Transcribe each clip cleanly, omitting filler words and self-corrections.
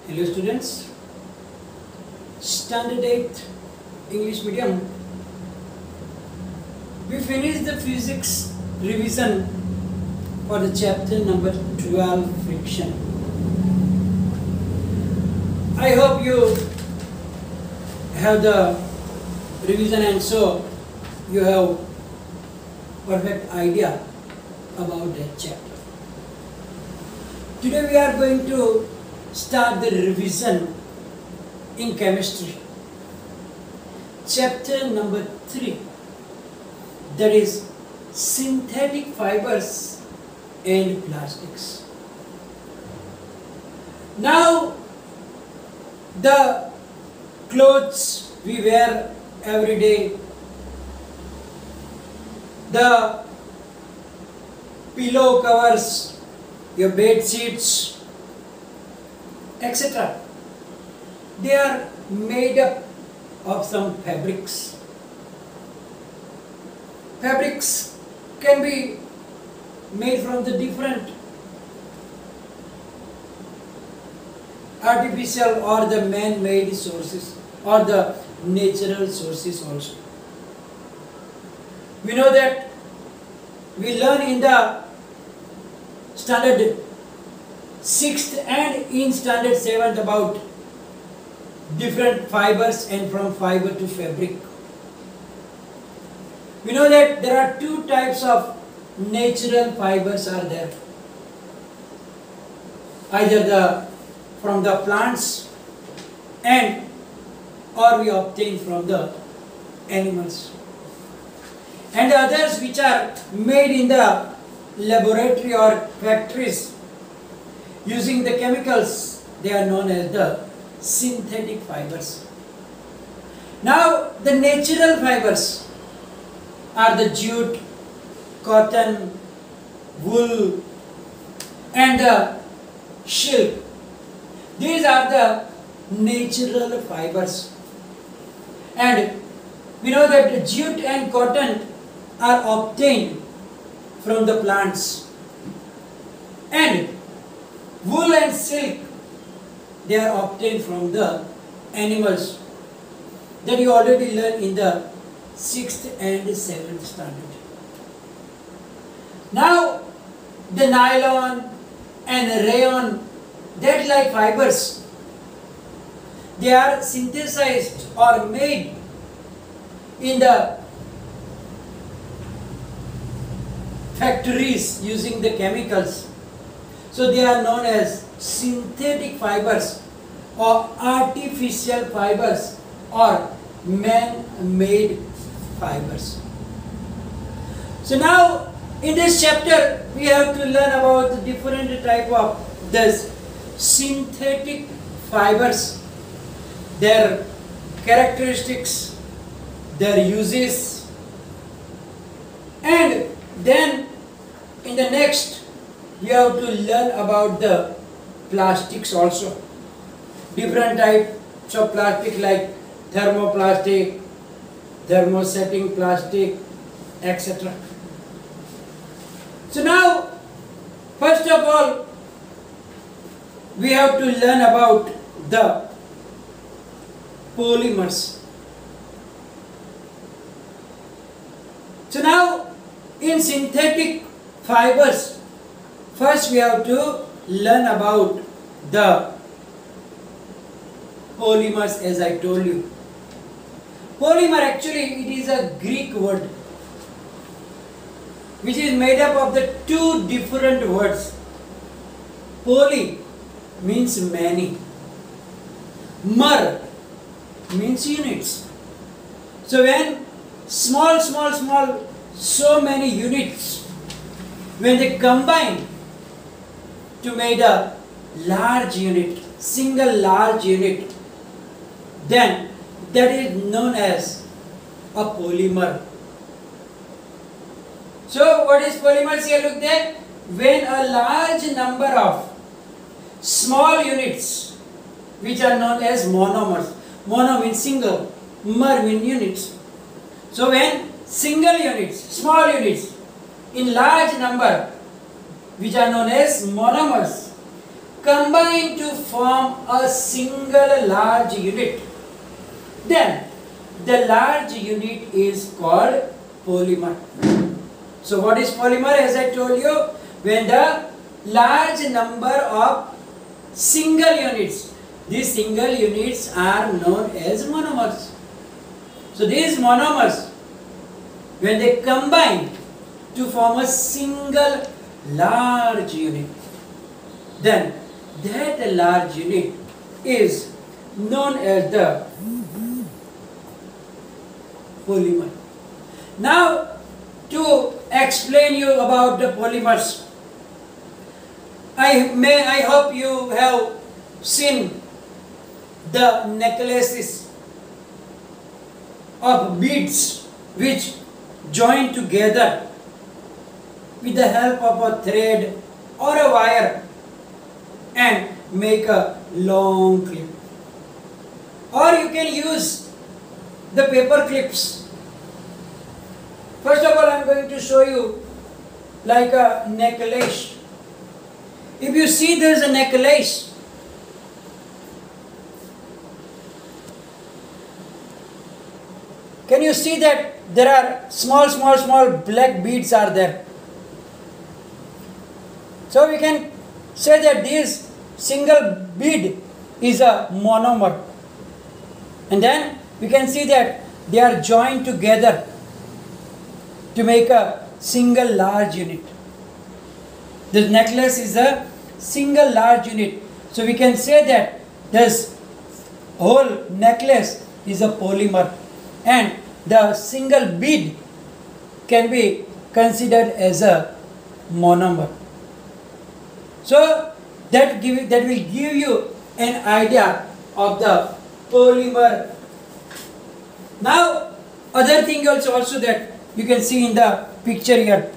Hello students, Standard 8 English Medium. We finished the physics revision for the chapter number 12, friction. I hope you have the revision and so you have perfect idea about that chapter. Today we are going to start the revision in chemistry. Chapter number 3, that is synthetic fibers and plastics. Now the clothes we wear every day, the pillow covers, your bed sheets, etc. They are made up of some fabrics. Fabrics can be made from the different artificial or the man-made sources or the natural sources also. We know that we learn in the standard 6th and in standard 7th about different fibers and from fiber to fabric. We know that there are two types of natural fibers are there. Either from the plants and or we obtain from the animals. And the others which are made in the laboratory or factories using the chemicals, they are known as the synthetic fibers. Now the natural fibers are the jute, cotton, wool and the silk. These are the natural fibers. And we know that the jute and cotton are obtained from the plants. And wool and silk, they are obtained from the animals. That you already learned in the 6th and 7th standard. Now, the nylon and rayon, that like fibers, they are synthesized or made in the factories using the chemicals. So they are known as synthetic fibers or artificial fibers or man-made fibers. So now in this chapter we have to learn about the different type of this synthetic fibers, their characteristics, their uses, and then in the next we have to learn about the plastics also. Different types of plastic like thermoplastic, thermosetting plastic, etc. So now, first of all, we have to learn about the polymers. So now, in synthetic fibers, first we have to learn about the polymers, as I told you. Polymer, actually it is a Greek word which is made up of the two different words. Poly means many, mer means units. So when small, so many units, when they combine to make a large unit, single large unit, then that is known as a polymer. So what is polymers here? Look there. When a large number of small units which are known as monomers. Mono means single, mer means units. So when single units, small units in large number which are known as monomers, combine to form a single large unit, then the large unit is called polymer. So what is polymer? As I told you, when the large number of single units, these single units are known as monomers. So these monomers, when they combine to form a single large unit, then that large unit is known as the polymer. Now, to explain you about the polymers, I hope you have seen the necklaces of beads which join together with the help of a thread or a wire and make a long clip. Or you can use the paper clips. First of all, I am going to show you like a necklace. If you see there is a necklace, can you see that there are small black beads are there? So we can say that this single bead is a monomer. And then we can see that they are joined together to make a single large unit. This necklace is a single large unit. So we can say that this whole necklace is a polymer, and the single bead can be considered as a monomer. So that will give you an idea of the polymer. Now other thing also that you can see in the picture here,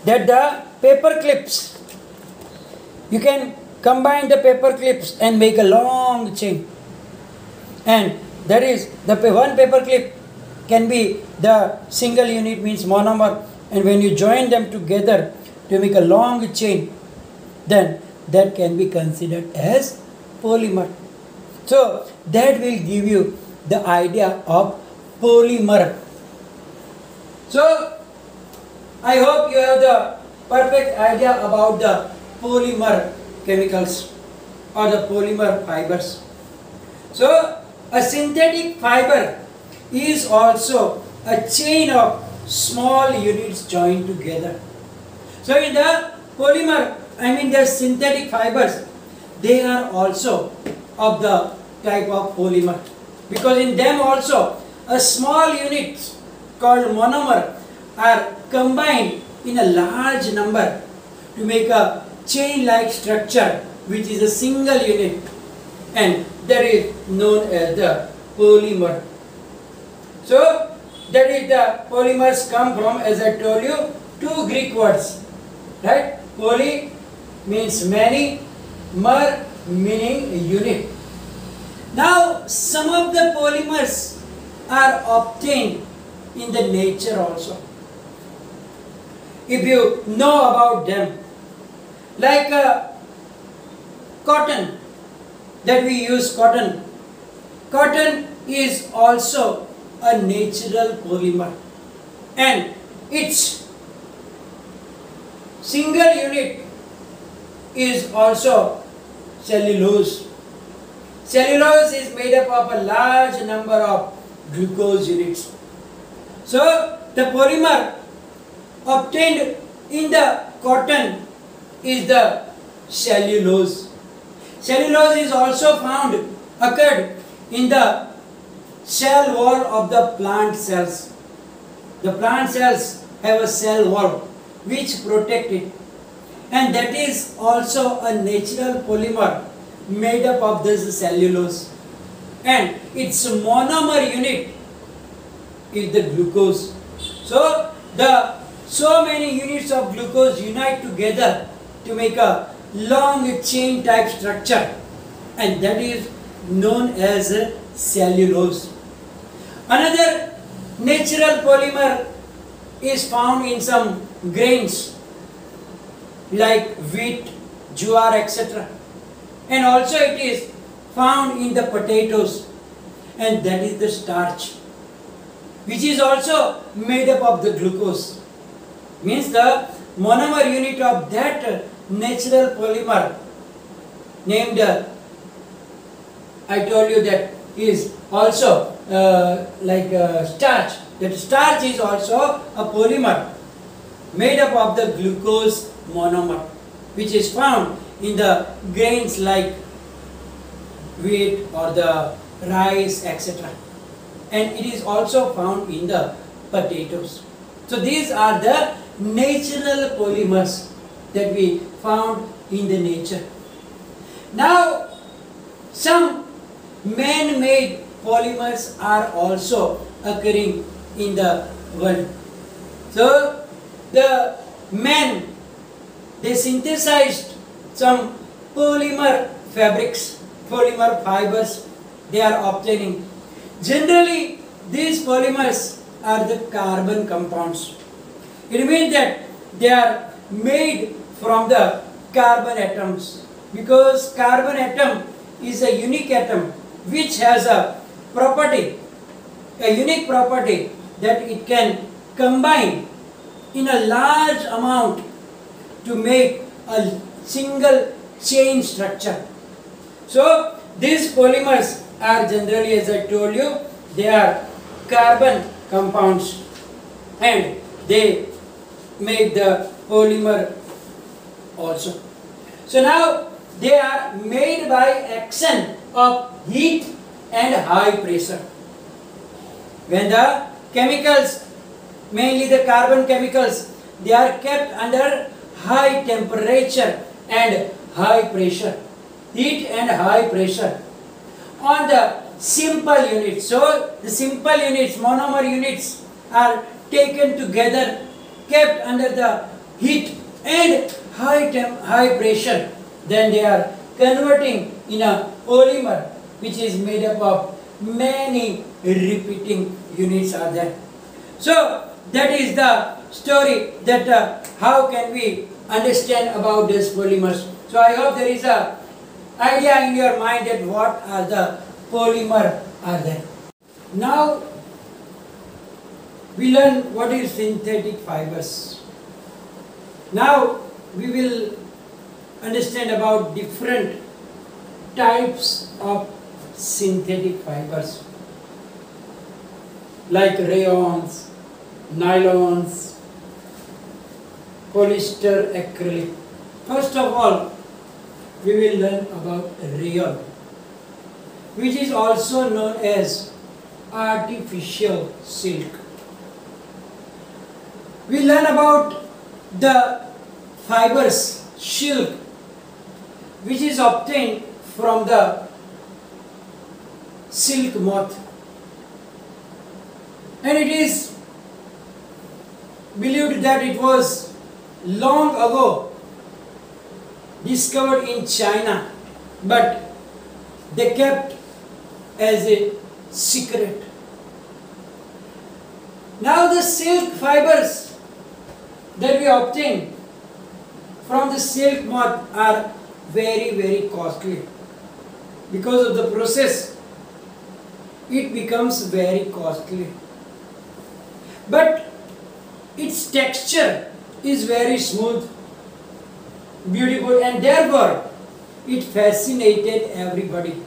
that the paper clips, you can combine the paper clips and make a long chain, and that is the one paper clip can be the single unit, means monomer, and when you join them together to make a long chain, then that can be considered as polymer. So that will give you the idea of polymer. So I hope you have the perfect idea about the polymer chemicals or the polymer fibers. So a synthetic fiber is also a chain of small units joined together. So in the polymer, the synthetic fibers, they are also of the type of polymer, because in them also a small unit called monomer are combined in a large number to make a chain-like structure which is a single unit, and that is known as the polymer. So that is the polymers come from, as I told you, two Greek words, right? Poly means many, mer meaning unit. Now some of the polymers are obtained in the nature also. If you know about them, like cotton, that we use cotton. Cotton is also a natural polymer, and its single unit is also cellulose. Cellulose is made up of a large number of glucose units. So the polymer obtained in the cotton is the cellulose. Cellulose is also occurred in the cell wall of the plant cells. The plant cells have a cell wall which protect it, and that is also a natural polymer made up of this cellulose, and its monomer unit is the glucose. So so many units of glucose unite together to make a long chain type structure, and that is known as cellulose. Another natural polymer is found in some grains like wheat, jowar, etc. And also it is found in the potatoes, and that is the starch, which is also made up of the glucose. Means the monomer unit of that natural polymer named, I told you that is also starch. That starch is also a polymer made up of the glucose monomer, which is found in the grains like wheat or the rice, etc. And it is also found in the potatoes. So these are the natural polymers that we found in the nature. Now, some man-made polymers are also occurring in the world. So the men, they synthesized some polymer fabrics, polymer fibers they are obtaining. Generally, these polymers are the carbon compounds. It means that they are made from the carbon atoms, because carbon atom is a unique atom which has a property, a unique property, that it can combine in a large amount to make a single chain structure. So these polymers are generally, as I told you, they are carbon compounds, and they make the polymer also. So now they are made by action of heat and high pressure. When the chemicals, mainly the carbon chemicals, they are kept under high temperature and high pressure, heat and high pressure, on the simple units. So the simple units, monomer units, are taken together, kept under the heat and high pressure. Then they are converting in a polymer which is made up of many repeating units are there. So that is the story, that how can we understand about these polymers. So I hope there is a idea in your mind that what are the polymer are there. Now we learn what is synthetic fibers. Now we will understand about different types of synthetic fibers like rayons, nylons, polyester, acrylic. First of all, we will learn about rayon, which is also known as artificial silk. We learn about the fibers, silk, which is obtained from the silk moth, and it is believed that it was long ago discovered in China, but they kept as a secret. Now the silk fibers that we obtain from the silk moth are very costly. Because of the process, it becomes very costly. But its texture is very smooth, beautiful, and therefore it fascinated everybody.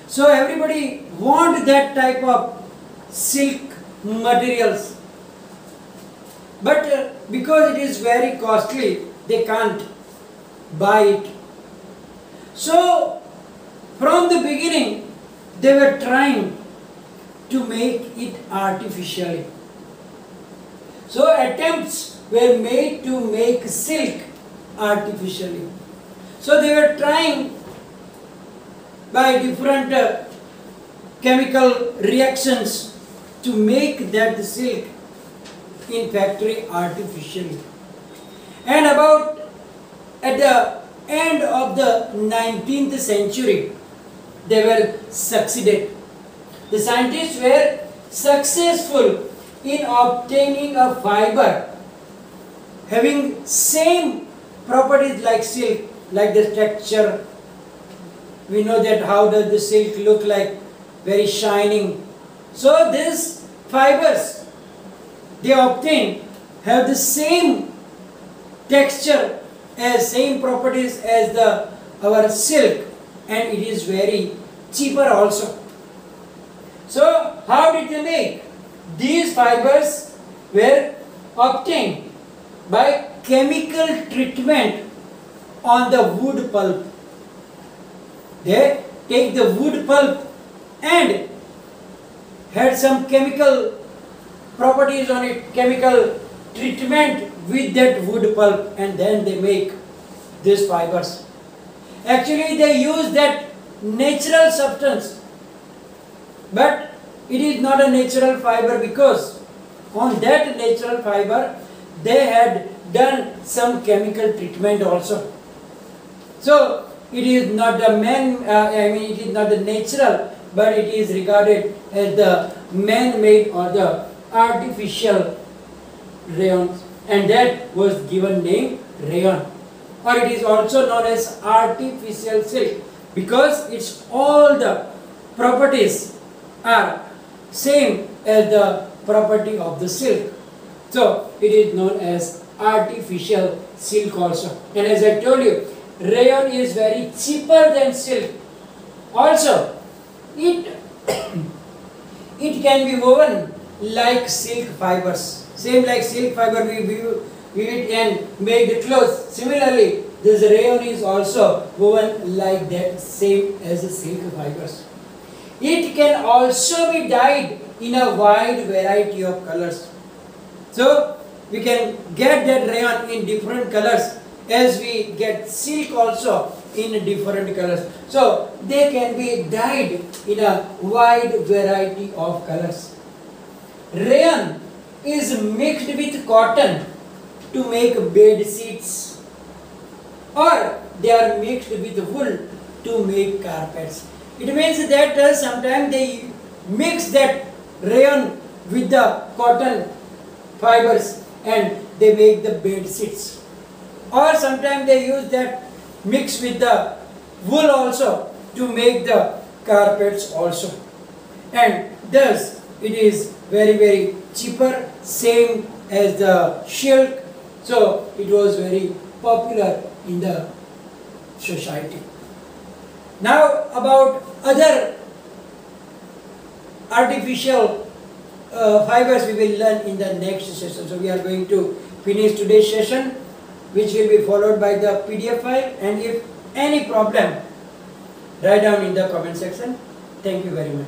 So everybody want that type of silk materials. But because it is very costly, they can't buy it. So from the beginning, they were trying to make it artificially. So attempts were made to make silk artificially. So they were trying by different chemical reactions to make that silk in factory artificially. And about at the end of the 19th century, they were succeeded. The scientists were successful in obtaining a fiber having same properties like silk, like the texture. We know that how does the silk look like, very shining. So these fibers they obtain have the same texture as same properties as the our silk, and it is very cheaper also. So how did they make? These fibers were obtained by chemical treatment on the wood pulp. They take the wood pulp and had some chemical properties on it, chemical treatment with that wood pulp, and then they make these fibers. Actually they use that natural substance, but it is not a natural fiber, because on that natural fiber they had done some chemical treatment also. So it is not the it is not the natural, but it is regarded as the man-made or the artificial rayon, and that was given name rayon, or it is also known as artificial silk, because it's all the properties are same as the property of the silk. So it is known as artificial silk also. And as I told you, rayon is very cheaper than silk. Also, it can be woven like silk fibers. Same like silk fiber we weave it and make the clothes. Similarly, this rayon is also woven like that, same as the silk fibers. It can also be dyed in a wide variety of colors. So we can get that rayon in different colors, as we get silk also in different colors. So they can be dyed in a wide variety of colors. Rayon is mixed with cotton to make bed sheets, or they are mixed with wool to make carpets. It means that sometimes they mix that rayon with the cotton fibers and they make the bed sheets, or sometimes they use that mix with the wool also to make the carpets also, and thus it is very cheaper, same as the silk. So it was very popular in the society. Now about other artificial fibers we will learn in the next session. So we are going to finish today's session, which will be followed by the PDF file, and if any problem, write down in the comment section. Thank you very much.